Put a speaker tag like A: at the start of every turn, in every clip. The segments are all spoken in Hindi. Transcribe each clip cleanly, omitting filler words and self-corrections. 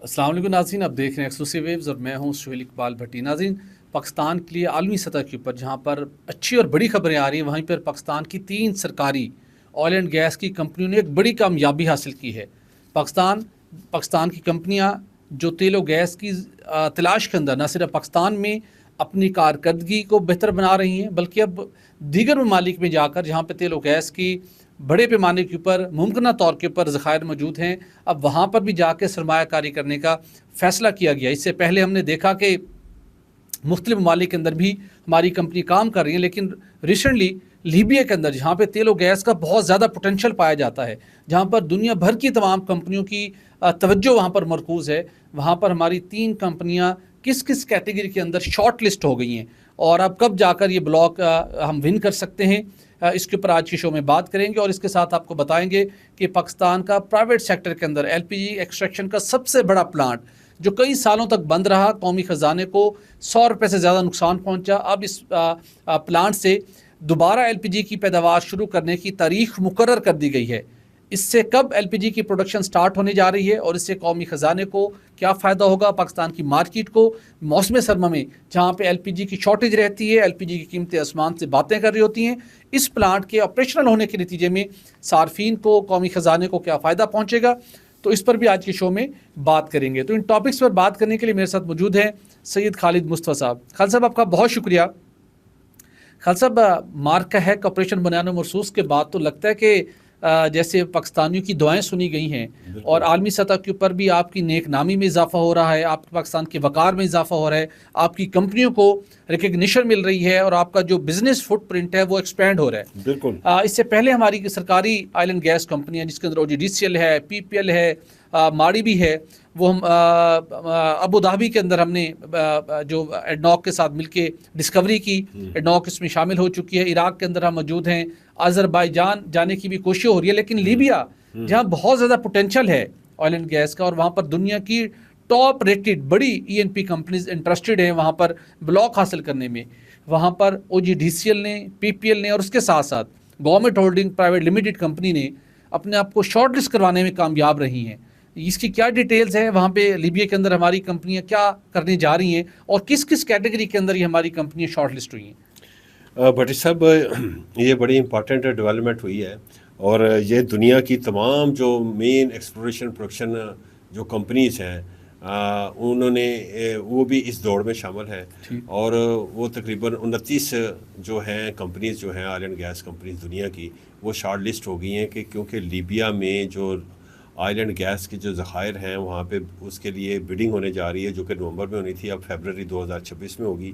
A: अस्सलाम वालेकुम नाज़रीन, आप देख रहे हैं एक्सक्लूसिव वेव्स और मैं हूं सुहेल इकबाल भट्टी। नाज़रीन, पाकिस्तान के लिए आलमी सतह के ऊपर जहां पर अच्छी और बड़ी खबरें आ रही हैं, वहीं पर पाकिस्तान की 3 सरकारी ऑयल एंड गैस की कंपनियों ने एक बड़ी कामयाबी हासिल की है। पाकिस्तान की कंपनियां जो तेल और गैस की तलाश के अंदर न सिर्फ पाकिस्तान में अपनी कारकर्दगी को बेहतर बना रही हैं, बल्कि अब दीगर ममालिक में जाकर जहाँ पर तेल और गैस की बड़े पैमाने के ऊपर मुमकिन तौर के ऊपर ज़खायर मौजूद हैं, अब वहाँ पर भी जाके सरमायाकारी करने का फ़ैसला किया गया। इससे पहले हमने देखा कि मुख्तलिफ ममालिक के अंदर भी हमारी कंपनी काम कर रही है, लेकिन रिसेंटली लीबिया के अंदर जहाँ पे तेल और गैस का बहुत ज़्यादा पोटेंशियल पाया जाता है, जहाँ पर दुनिया भर की तमाम कंपनियों की तवज्जो वहाँ पर मरकूज़ है, वहाँ पर हमारी 3 कंपनियाँ किस किस कैटेगरी के अंदर शॉर्ट लिस्ट हो गई हैं और अब कब जाकर ये ब्लॉक हम विन कर सकते हैं, इसके ऊपर आज के शो में बात करेंगे। और इसके साथ आपको बताएंगे कि पाकिस्तान का प्राइवेट सेक्टर के अंदर एलपीजी एक्सट्रैक्शन का सबसे बड़ा प्लांट जो कई सालों तक बंद रहा, कौमी ख़जाने को 100 रुपये से ज़्यादा नुकसान पहुंचा, अब इस प्लांट से दोबारा एलपीजी की पैदावार शुरू करने की तारीख मुकर्रर कर दी गई है। इससे कब एलपीजी की प्रोडक्शन स्टार्ट होने जा रही है और इससे कौमी ख़जाने को क्या फ़ायदा होगा, पाकिस्तान की मार्केट को मौसम सरमा में जहाँ पे एलपीजी की शॉर्टेज रहती है, एलपीजी की कीमतें आसमान से बातें कर रही होती हैं, इस प्लांट के ऑपरेशनल होने के नतीजे में सार्फिन को, कौमी ख़जाने को क्या फ़ायदा पहुँचेगा, तो इस पर भी आज के शो में बात करेंगे। तो इन टॉपिक्स पर बात करने के लिए मेरे साथ मौजूद हैं सैयद खालिद मुस्तफ़ा साहब। खालिद साहब, आपका बहुत शुक्रिया। खालिद साहब, मार्क का हैक ऑपरेशन बनाना महसूस के बाद तो लगता है कि जैसे पाकिस्तानियों की दुआएं सुनी गई हैं और आलमी सतह के ऊपर भी आपकी नेक नामी में इजाफा हो रहा है, आपके पाकिस्तान के वक़ार में इजाफा हो रहा है, आपकी कंपनियों को रिकग्निशन मिल रही है और आपका जो बिजनेस फुटप्रिंट है वो एक्सपेंड हो रहा है।
B: बिल्कुल।
A: इससे पहले हमारी सरकारी ऑयल एंड गैस कंपनियां जिसके अंदर ओजीडीसीएल है, पीपीएल है, माड़ी भी है, वो हम अबू धाबी के अंदर हमने जो एडनॉक के साथ मिलके डिस्कवरी की, एडनॉक इसमें शामिल हो चुकी है। इराक के अंदर हम मौजूद हैं, अजरबैजान जाने की भी कोशिश हो रही है, लेकिन लीबिया जहाँ बहुत ज़्यादा पोटेंशियल है ऑयल एंड गैस का और वहाँ पर दुनिया की टॉप रेटेड बड़ी ईएनपी कंपनीज इंटरेस्टेड हैं वहाँ पर ब्लॉक हासिल करने में। वहाँ पर ओजीडीसीएल ने, पीपीएल ने और उसके साथ साथ government holding private limited company ने अपने आप को शॉर्ट लिस्ट करवाने में कामयाब रही हैं। इसकी क्या डिटेल्स है, वहाँ पे लीबिया के अंदर हमारी कंपनियाँ क्या करने जा रही हैं और किस किस कैटेगरी के अंदर ये हमारी कंपनियाँ शॉर्ट लिस्ट हुई हैं?
B: भट्टी साहब, ये बड़ी इंपॉर्टेंट डेवलपमेंट हुई है और ये दुनिया की तमाम जो मेन एक्सप्लोरेशन प्रोडक्शन जो कंपनीज हैं उन्होंने वो भी इस दौड़ में शामिल हैं और वो तकरीबन 29 जो हैं कंपनीज जो हैं ऑयल एंड गैस कंपनीज दुनिया की, वो शॉर्ट लिस्ट हो गई हैं कि क्योंकि लीबिया में जो ऑयल एंड गैस के जो ज़खायर हैं वहाँ पे उसके लिए बिडिंग होने जा रही है, जो कि नवंबर में होनी थी, अब फरवरी 2026 में होगी।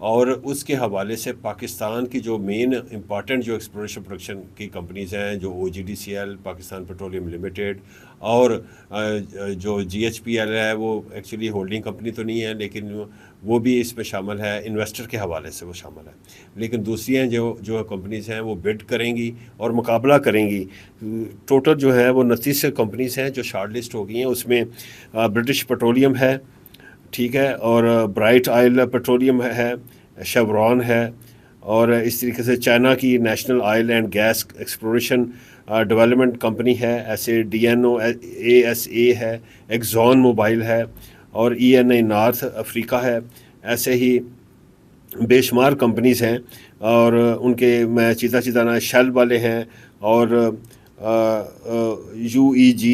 B: और उसके हवाले से पाकिस्तान की जो मेन इंपॉर्टेंट जो एक्सप्लोरेशन प्रोडक्शन की कंपनीज़ हैं, जो OGDCL, पाकिस्तान पेट्रोलियम लिमिटेड और जो GHPL है, वो एक्चुअली होल्डिंग कंपनी तो नहीं है लेकिन वो भी इसमें शामिल है, इन्वेस्टर के हवाले से वो शामिल है। लेकिन दूसरी हैं जो कंपनीज़ हैं वो बिड करेंगी और मुकाबला करेंगी। टोटल जो है वो 29 कंपनीज़ हैं जो शॉर्ट लिस्ट हो गई हैं। उसमें ब्रिटिश पेट्रोलियम है, ठीक है, और ब्राइट ऑयल पेट्रोलियम है, शेवरॉन है, और इस तरीके से चाइना की national oil and gas exploration development company है, ऐसे DNO ASA है, एक्सॉन मोबाइल है और ENI नॉर्थ अफ्रीका है। ऐसे ही बेशुमार कंपनीज़ हैं और उनके मैं चीता ना शेल वाले हैं और UEG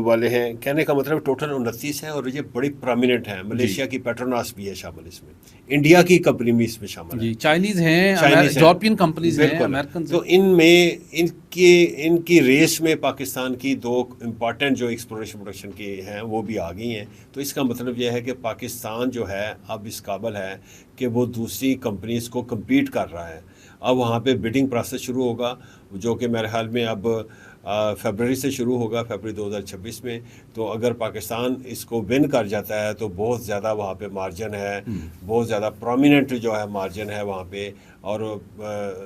B: वाले हैं। कहने का मतलब टोटल 29 हैं और ये बड़ी प्रोमिनेंट हैं। मलेशिया की पेट्रोनास भी है शामिल इसमें, इंडिया की कंपनी भी इसमें शामिल है,
A: चाइनीज़ हैं, यूरोपियन कंपनीज हैं, अमेरिकन।
B: तो इनमें इनकी रेस में पाकिस्तान की 2 इम्पॉर्टेंट जो एक्सप्लोरेशन प्रोडक्शन की हैं वो भी आ गई हैं। तो इसका मतलब यह है कि पाकिस्तान जो है अब इस काबिल है कि वो दूसरी कंपनीज़ को कम्पीट कर रहा है। अब वहाँ पे बिडिंग प्रोसेस शुरू होगा, जो कि मेरे ख्याल में अब फरवरी से शुरू होगा, फरवरी 2026 में। तो अगर पाकिस्तान इसको विन कर जाता है तो बहुत ज़्यादा वहाँ पे मार्जिन है, बहुत ज़्यादा प्रोमिनेंट जो है मार्जिन है वहाँ पे। और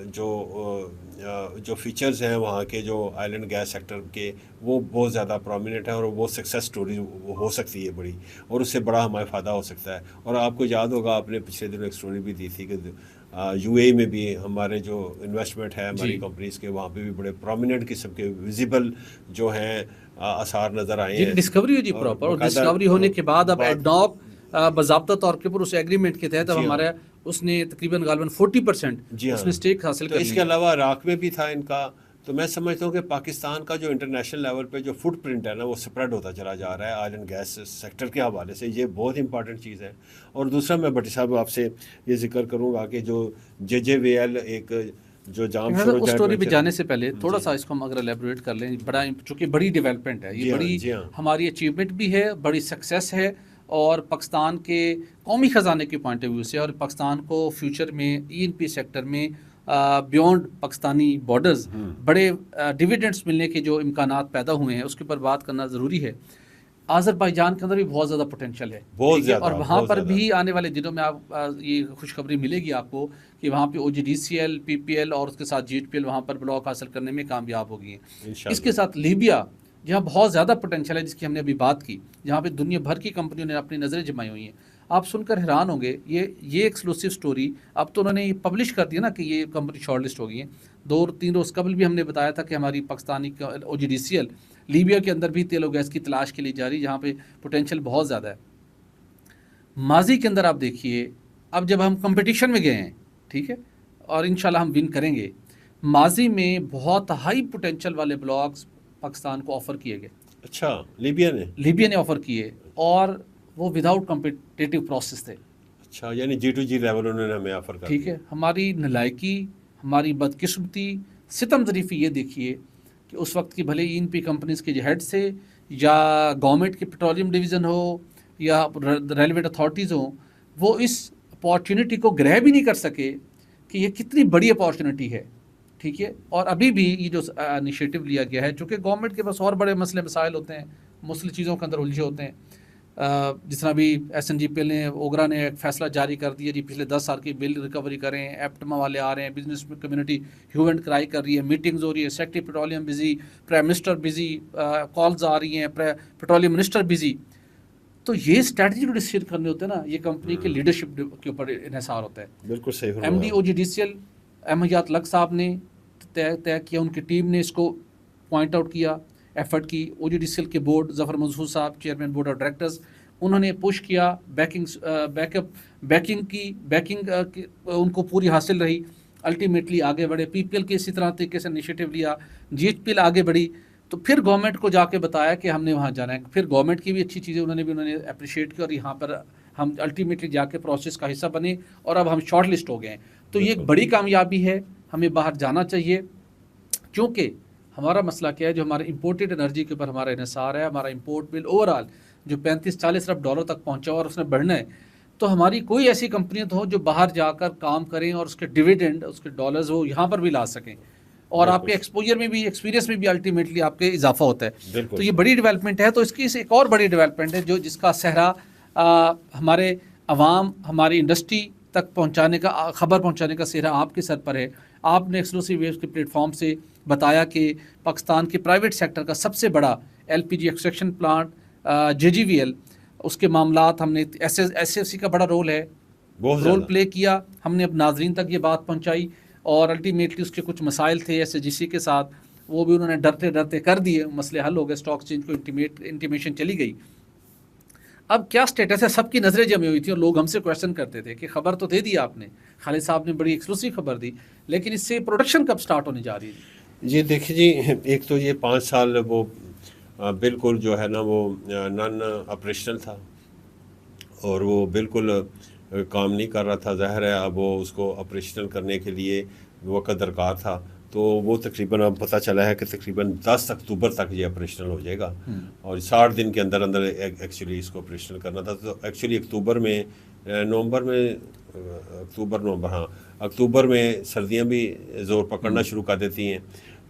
B: जो फीचर्स हैं वहाँ के जो ऑयल एंड गैस सेक्टर के, वो बहुत ज़्यादा प्रोमिनेंट है और वो सक्सेस स्टोरी हो सकती है बड़ी, और उससे बड़ा हमारा फ़ायदा हो सकता है। और आपको याद होगा, आपने पिछले दिनों एक स्टोरी भी दी थी कि यूएई में भी हमारे जो इन्वेस्टमेंट है हमारी
A: जी।
B: कंपनीज के, वहाँ पे भी बड़े प्रोमिनेंट किस्म के विजिबल जो हैं आसार नज़र आए
A: जी
B: हैं।
A: डिस्कवरी हुई जी
B: और
A: प्रॉपर, और
B: बाकायदा
A: डिस्कवरी होने के बाद अब एडनॉक बाज़ाब्ता तौर के ऊपर उस एग्रीमेंट के तहत अब
B: जी हाँ,
A: हमारा उसने तकरीबन गालबन 40%
B: जी
A: उसने
B: हाँ।
A: स्टेक हासिल
B: तो
A: कर
B: इसके
A: लिया।
B: अलावा इराक में भी था इनका। तो मैं समझता हूँ कि पाकिस्तान का जो इंटरनेशनल लेवल पे जो फुटप्रिंट है ना, वो स्प्रेड होता चला जा रहा है ऑयल एंड गैस सेक्टर के हवाले से। ये बहुत इंपॉर्टेंट चीज़ है। और दूसरा मैं भट्टी साहब आपसे ये जिक्र करूँगा कि जो JJVL एक जो जाम
A: लेकिन सर
B: शुरू
A: उस
B: जॉइंट
A: स्टोरी पे
B: वेंचर।
A: जाने से पहले थोड़ा
B: जी
A: सा इसको हम अगर एलेबोरेट कर लें, बड़ा चूँकि बड़ी डेवलपमेंट है ये,
B: जी हाँ,
A: बड़ी
B: जी हाँ,
A: हमारी अचीवमेंट भी है, बड़ी सक्सेस है, और पाकिस्तान के कौमी ख़जाने के पॉइंट ऑफ व्यू से, और पाकिस्तान को फ्यूचर में ENP सेक्टर में बियॉन्ड पाकिस्तानी बॉर्डर्स बड़े डिविडेंड्स मिलने के जो इम्कानात पैदा हुए हैं उसके ऊपर बात करना ज़रूरी है। आज़रबाईजान के अंदर भी बहुत ज़्यादा पोटेंशियल है,
B: बहुत
A: ठीक है, और
B: ज़्यादा,
A: वहाँ
B: बहुत
A: पर
B: ज़्यादा।
A: भी आने वाले दिनों में आप ये खुशखबरी मिलेगी आपको कि वहाँ पे OGDCL, PPL और उसके साथ GHPL वहाँ पर ब्लॉक हासिल करने में कामयाब हो गई हैं। इसके
B: इंशाल्लाह।
A: साथ लीबिया, जहाँ बहुत ज़्यादा पोटेंशियल है, जिसकी हमने अभी बात की, जहाँ पे दुनिया भर की कंपनियों ने अपनी नज़रें जमाई हुई हैं। आप सुनकर हैरान होंगे, ये एक्सक्लूसिव स्टोरी अब तो उन्होंने पब्लिश कर दिया ना कि ये कंपनी शॉर्टलिस्ट हो गई है। 2-3 रोज़ कबल भी हमने बताया था कि हमारी पाकिस्तानी OGDCL लीबिया के अंदर भी तेल और गैस की तलाश के लिए जा रही है, जहाँ पे पोटेंशियल बहुत ज़्यादा है। माजी के अंदर आप देखिए, अब जब हम कंपटीशन में गए हैं, ठीक है, और इंशाल्लाह हम विन करेंगे, माजी में बहुत हाई पोटेंशियल वाले ब्लॉक्स पाकिस्तान को ऑफ़र किए गए,
B: अच्छा, लीबिया ने?
A: लीबिया ने ऑफ़र किए, और वो विदाउट कम्पिटिटिव प्रोसेस थे।
B: अच्छा, यानी G2G लेवल उन्होंने हमें ऑफर कर
A: ठीक
B: दिया।
A: है, हमारी नालायकी, हमारी बदकिस्मती, सितम ज़रीफ़ी ये देखिए कि उस वक्त की भले ENP कंपनीज़ के जो हेड्स थे, या गवर्नमेंट के पेट्रोलियम डिवीज़न हो, या रेलिवेंट अथॉरिटीज़ हों, वो इस अपॉर्चुनिटी को ग्रैब भी नहीं कर सके कि ये कितनी बड़ी अपॉर्चुनिटी है। ठीक है, और अभी भी ये जो इनिशिएटिव लिया गया है, चूँकि गवर्नमेंट के पास और बड़े मसले मसाइल होते हैं, मुस्लिम चीज़ों के अंदर उलझे होते हैं। जिस तरह भी SNGPL ने, ओगरा ने एक फैसला जारी कर दिया जी, पिछले 10 साल की बिल रिकवरी करें, एप्टमा वाले आ रहे हैं, business community hue and cry कर रही है, मीटिंग्स हो रही है, secretary petroleum busy, prime minister busy, calls आ रही हैं, पेट्रोलियम मिनिस्टर बिजी। तो ये स्ट्रैटेजिक डिसीजन करने होते हैं ना, ये कंपनी के लीडरशिप के ऊपर इन्हिसार होता है।
B: बिल्कुल सही फरमाया।
A: MD OGDCL अहमद लक साहब ने तय किया, उनकी टीम ने इसको पॉइंट आउट किया, एफर्ट की। OGDCL के बोर्ड, ज़फ़र मंसूर साहब चेयरमैन बोर्ड ऑफ डायरेक्टर्स, उन्होंने पुश किया, बैकिंग उनको पूरी हासिल रही, अल्टीमेटली आगे बढ़े। PPL के इसी तरह तरीके से इनिशिएटिव लिया, GHPL आगे बढ़ी, तो फिर गवर्नमेंट को जाके बताया कि हमने वहाँ जाना है। फिर गवर्नमेंट की भी अच्छी चीज़ें उन्होंने अप्रिशिएट की, और यहाँ पर हम अल्टीमेटली जाके प्रोसेस का हिस्सा बने, और अब हम शॉर्ट लिस्ट हो गए हैं। तो ये एक बड़ी कामयाबी है, हमें बाहर जाना चाहिए, क्योंकि हमारा मसला क्या है, जो हमारे इंपोर्टेड एनर्जी के ऊपर हमारा इन्हिसार है, हमारा इंपोर्ट बिल ओवरऑल जो 35-40 अरब डॉलर तक पहुंचा और उसने बढ़ना है। तो हमारी कोई ऐसी कंपनियां तो हो जो बाहर जाकर काम करें और उसके डिविडेंड, उसके डॉलर्स वो यहाँ पर भी ला सकें, और आपके एक्सपोजर में भी, एक्सपीरियंस में भी अल्टीमेटली आपके इजाफा होता है। तो ये बड़ी डेवलपमेंट है। तो इसकी एक और बड़ी डेवलपमेंट है, जो जिसका सहरा हमारे अवाम, हमारी इंडस्ट्री तक पहुंचाने का, खबर पहुंचाने का सेहरा आपके सर पर है। आपने एक्सक्लूसिव वेव्स के प्लेटफॉर्म से बताया कि पाकिस्तान के प्राइवेट सेक्टर का सबसे बड़ा LPG एक्सट्रैक्शन प्लांट JGVL, उसके मामलात हमने SFC का बड़ा रोल है, रोल प्ले किया, हमने अब नाजरीन तक ये बात पहुंचाई, और अल्टीमेटली उसके कुछ मसाइल थे SHGC के साथ, वो भी उन्होंने डरते डरते कर दिए, मसले हल हो गए, स्टॉक एक्सचेंज को इंटीमेशन चली गई। अब क्या स्टेटस है, सबकी नज़रें जमी हुई थी, और लोग हमसे क्वेश्चन करते थे कि खबर तो दे दी आपने, खालिद साहब ने बड़ी एक्सक्लूसिव खबर दी, लेकिन इससे प्रोडक्शन कब स्टार्ट होने जा रही है?
B: जी देखिए जी, एक तो ये 5 साल वो बिल्कुल जो है ना वो नॉन ऑपरेशनल था, और वो बिल्कुल काम नहीं कर रहा था। ज़ाहिर है अब वो उसको ऑपरेशनल करने के लिए वक्त दरकार था, तो वो तकरीबन अब पता चला है कि तकरीबन 10 अक्टूबर तक ये ऑपरेशनल हो जाएगा, और 60 दिन के अंदर अंदर एक्चुअली इसको ऑपरेशनल करना था। तो एक्चुअली अक्टूबर में सर्दियां भी ज़ोर पकड़ना शुरू कर देती हैं।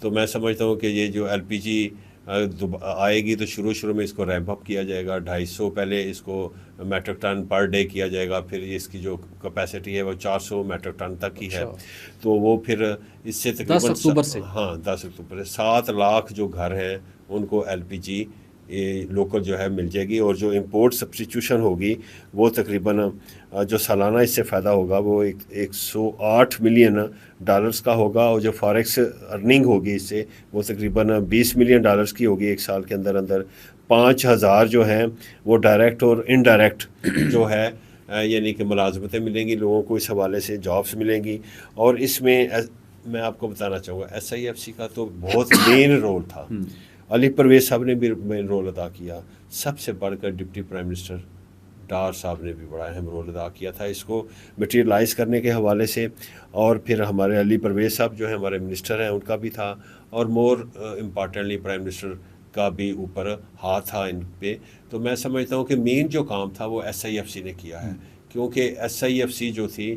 B: तो मैं समझता हूँ कि ये जो LPG आएगी तो शुरू में इसको रैंप अप किया जाएगा, 250 पहले इसको मेट्रिक टन पर डे किया जाएगा, फिर इसकी जो कैपेसिटी है वो 400 मेट्रिक टन तक की है। तो वो फिर इससे तकरीबन
A: 10 अक्टूबर से,
B: हाँ 10 अक्टूबर से 7 लाख जो घर हैं उनको LPG ये लोकल जो है मिल जाएगी। और जो इंपोर्ट सब्स्टिट्यूशन होगी वो तकरीबन जो सालाना इससे फ़ायदा होगा वो 108 मिलियन डॉलर्स का होगा। और जो फॉरेक्स अर्निंग होगी इससे वो तकरीबन 20 मिलियन डॉलर्स की होगी एक साल के अंदर अंदर। 5000 जो हैं वो डायरेक्ट और इनडायरेक्ट जो है यानी कि मुलाजमतें मिलेंगी लोगों को, इस हवाले से जॉब्स मिलेंगी। और इसमें मैं आपको बताना चाहूँगा SIFC का तो बहुत मेन रोल था। अली परवेज़ साहब ने भी मेन रोल अदा किया, सबसे बढ़कर डिप्टी प्राइम मिनिस्टर डार साहब ने भी बड़ा अहम रोल अदा किया था इसको मटीरियलाइज़ करने के हवाले से। और फिर हमारे अली परवेज़ साहब जो है हमारे मिनिस्टर हैं उनका भी था, और मोर इम्पॉर्टेंटली प्राइम मिनिस्टर का भी ऊपर हाथ था इन पे। तो मैं समझता हूँ कि मेन जो काम था वो SIFC ने किया है, क्योंकि SIFC जो थी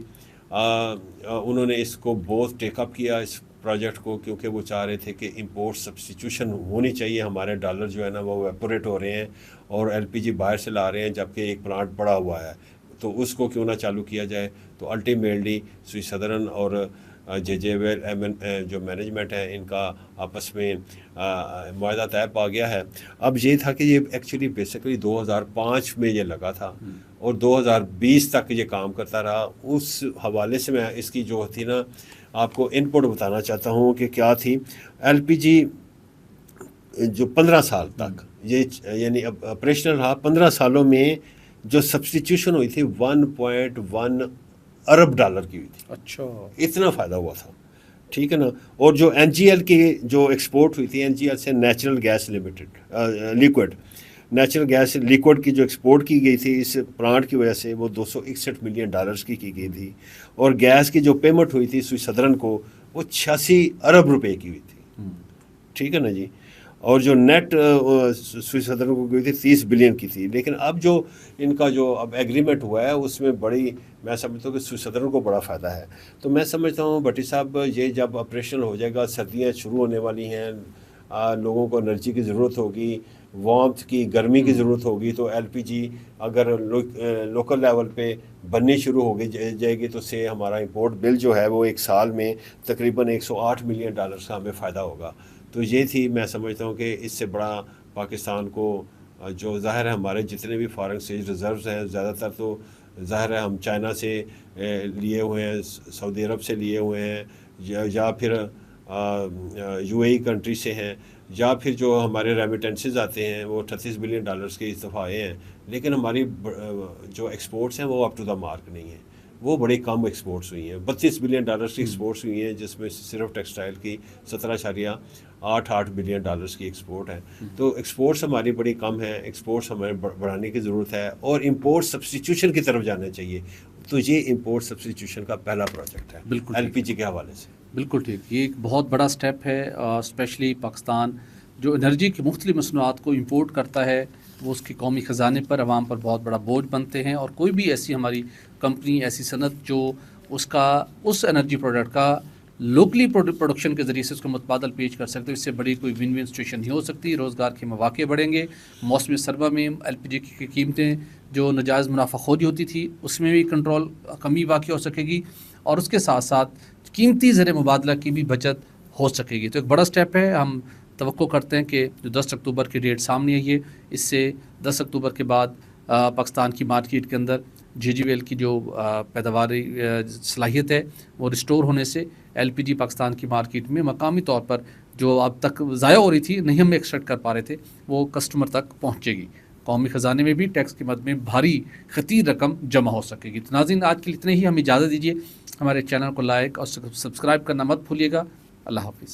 B: उन्होंने इसको बहुत टेकअप किया इस प्रोजेक्ट को, क्योंकि वो चाह रहे थे कि इंपोर्ट सब्स्टिट्यूशन होनी चाहिए। हमारे डॉलर जो है ना वो वेपोरेट हो रहे हैं और LPG बाहर से ला रहे हैं, जबकि एक प्लांट पड़ा हुआ है, तो उसको क्यों ना चालू किया जाए। तो अल्टीमेटली स्विस सदर्न और JJWL जो मैनेजमेंट है इनका आपस में मुआहदा तय पा गया है। अब ये था कि ये एक्चुअली बेसिकली 2005 में ये लगा था और 2020 तक ये काम करता रहा। उस हवाले से मैं इसकी जो थी ना आपको इनपुट बताना चाहता हूँ कि क्या थी। LPG जो 15 साल तक ये यानी अब ऑपरेशनल रहा, 15 सालों में जो सब्स्टिट्यूशन हुई थी 1.1 अरब डॉलर की हुई थी।
A: अच्छा,
B: इतना फ़ायदा हुआ था, ठीक है ना। और जो NGL की जो एक्सपोर्ट हुई थी, NGL से natural gas limited liquid natural gas liquid की जो एक्सपोर्ट की गई थी इस प्लांट की वजह से वो 261 मिलियन डॉलर्स की गई थी। और गैस की जो पेमेंट हुई थी स्विस सदर्न को वो 86 अरब रुपए की हुई थी, ठीक है ना जी। और जो नेट स्विस सदर्न को गई थी 30 बिलियन की थी। लेकिन अब जो इनका जो अब एग्रीमेंट हुआ है उसमें बड़ी मैं समझता हूँ कि स्विस सदर्न को बड़ा फ़ायदा है। तो मैं समझता हूँ भट्टी साहब ये जब ऑपरेशनल हो जाएगा, सर्दियाँ शुरू होने वाली हैं, लोगों को एनर्जी की ज़रूरत होगी, वार्मथ की गर्मी की ज़रूरत होगी, तो LPG अगर लोकल लेवल पे बननी शुरू हो जाएगी तो से हमारा इंपोर्ट बिल जो है वो एक साल में तकरीबन 108 मिलियन डॉलर्स का हमें फ़ायदा होगा। तो ये थी मैं समझता हूँ कि इससे बड़ा पाकिस्तान को जो ज़ाहिर है हमारे जितने भी फॉरेन एक्सचेंज रिज़र्व्स हैं ज़्यादातर तो ज़ाहिर है हम चाइना से लिए हुए हैं, सऊदी अरब से लिए हुए हैं, या फिर UAE कंट्री से हैं, या फिर जो हमारे रेमिटेंसेस आते हैं वो 38 बिलियन डॉलर्स के इस दफ़ा आए हैं। लेकिन हमारी जो एक्सपोर्ट्स हैं वो अप टू द मार्क नहीं है, वो बड़ी कम एक्सपोर्ट्स हुई हैं। 32 बिलियन डॉलर्स की एक्सपोर्ट्स हुई हैं, जिसमें सिर्फ टेक्सटाइल की 17.88 बिलियन डॉलर्स की एक्सपोर्ट है। तो एक्सपोर्ट्स हमारी बड़ी कम है, एक्सपोर्ट्स हमें बढ़ाने की ज़रूरत है और इंपोर्ट सब्स्टिट्यूशन की तरफ जाना चाहिए। तो ये इंपोर्ट सब्स्टिट्यूशन का पहला प्रोजेक्ट है
A: बिल्कुल
B: LPG के हवाले से।
A: बिल्कुल ठीक, ये एक बहुत बड़ा स्टेप है। स्पेशली पाकिस्तान जो एनर्जी की मुख्तलिफ मसनूआत को इंपोर्ट करता है वो उसके कौमी ख़जाने पर अवाम पर बहुत बड़ा बोझ बनते हैं। और कोई भी ऐसी हमारी कंपनी, ऐसी सनत जो उसका उस एनर्जी प्रोडक्ट का लोकली प्रोडक्शन के ज़रिए से उसको मुतबादल पेश कर सकते हो, इससे बड़ी कोई विन विन सिचुएशन नहीं हो सकती। रोज़गार के मौके बढ़ेंगे, मौसम सर्मा में LPG की कीमतें जो नजायज़ मुनाफाखोरी होती थी उसमें भी कंट्रोल कमी वाक़ई हो सकेगी, और उसके साथ साथ कीमती ज़र मुबादला की भी बचत हो सकेगी। तो एक बड़ा स्टेप है। हम तवक्को करते हैं कि जो 10 अक्टूबर की डेट सामने आई है, इससे 10 अक्टूबर के बाद पाकिस्तान की मार्केट के अंदर JJWL की जो पैदावारी सलाहियत है वो रिस्टोर होने से LPG पाकिस्तान की मार्केट में मकामी तौर पर जो अब तक ज़ाया हो रही थी, नहीं हम एक्सट्रैक्ट कर पा रहे थे, वो कस्टमर तक पहुँचेगी। कौमी ख़जाने में भी टैक्स की मद में भारी खतीर रकम जमा हो सकेगी। तो नाज़रीन, आज के लिए इतने ही। हमें इजाज़त दीजिए। हमारे चैनल को लाइक और सब्सक्राइब करना मत भूलिएगा। अल्लाह हाफ़िज़।